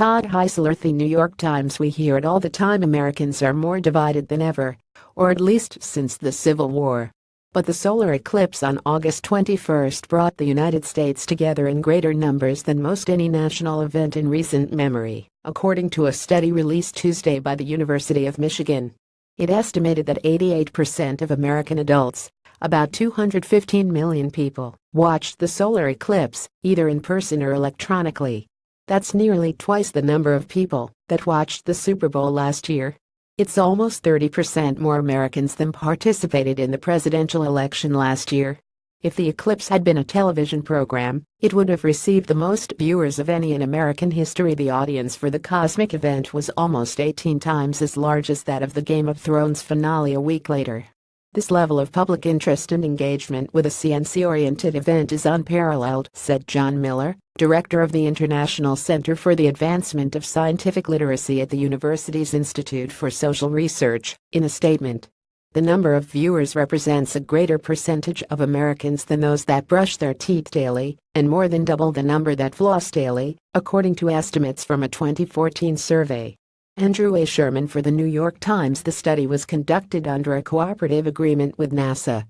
Todd, HeislerThe New York Times. We hear it all the time: Americans are more divided than ever, or at least since the Civil War. But the solar eclipse on August 21st brought the United States together in greater numbers than most any national event in recent memory, according to a study released Tuesday by the University of Michigan. It estimated that 88% of American adults, about 215 million people, watched the solar eclipse, either in person or electronically. That's nearly twice the number of people that watched the Super Bowl last year. It's almost 30% more Americans than participated in the presidential election last year. If the eclipse had been a television program, it would have received the most viewers of any in American history. The audience for the cosmic event was almost 18 times as large as that of the Game of Thrones finale a week later. This level of public interest and engagement with a science-oriented event is unparalleled, said John Miller, director of the International Center for the Advancement of Scientific Literacy at the university's Institute for Social Research, in a statement. The number of viewers represents a greater percentage of Americans than those that brush their teeth daily, and more than double the number that floss daily, according to estimates from a 2014 survey. Andrew A. Sherman for the New York Times. The study was conducted under a cooperative agreement with NASA.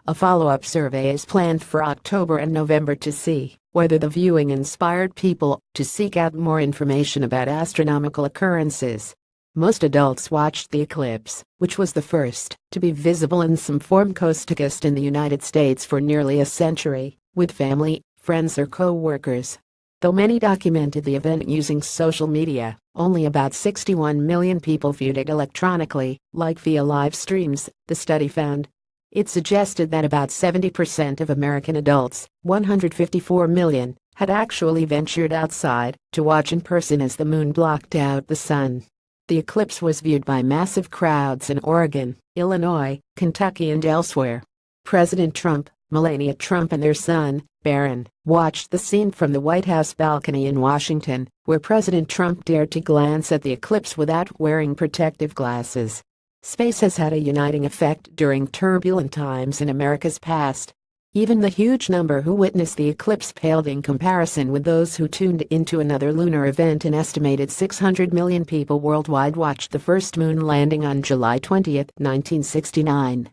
A follow-up survey is planned for October and November to see whether the viewing inspired people to seek out more information about astronomical occurrences. Most adults watched the eclipse, which was the first to be visible in some form coast to coast in the United States for nearly a century, with family, friends or co-workers. Though many documented the event using social media, only about 61 million people viewed it electronically, like via live streams, the study found. It suggested that about 70% of American adults, 154 million, had actually ventured outside to watch in person as the moon blocked out the sun. The eclipse was viewed by massive crowds in Oregon, Illinois, Kentucky and elsewhere. President Trump, Melania Trump and their son, Barron, watched the scene from the White House balcony in Washington, where President Trump dared to glance at the eclipse without wearing protective glasses. Space has had a uniting effect during turbulent times in America's past. Even the huge number who witnessed the eclipse paled in comparison with those who tuned into another lunar event. An estimated 600 million people worldwide watched the first moon landing on July 20, 1969.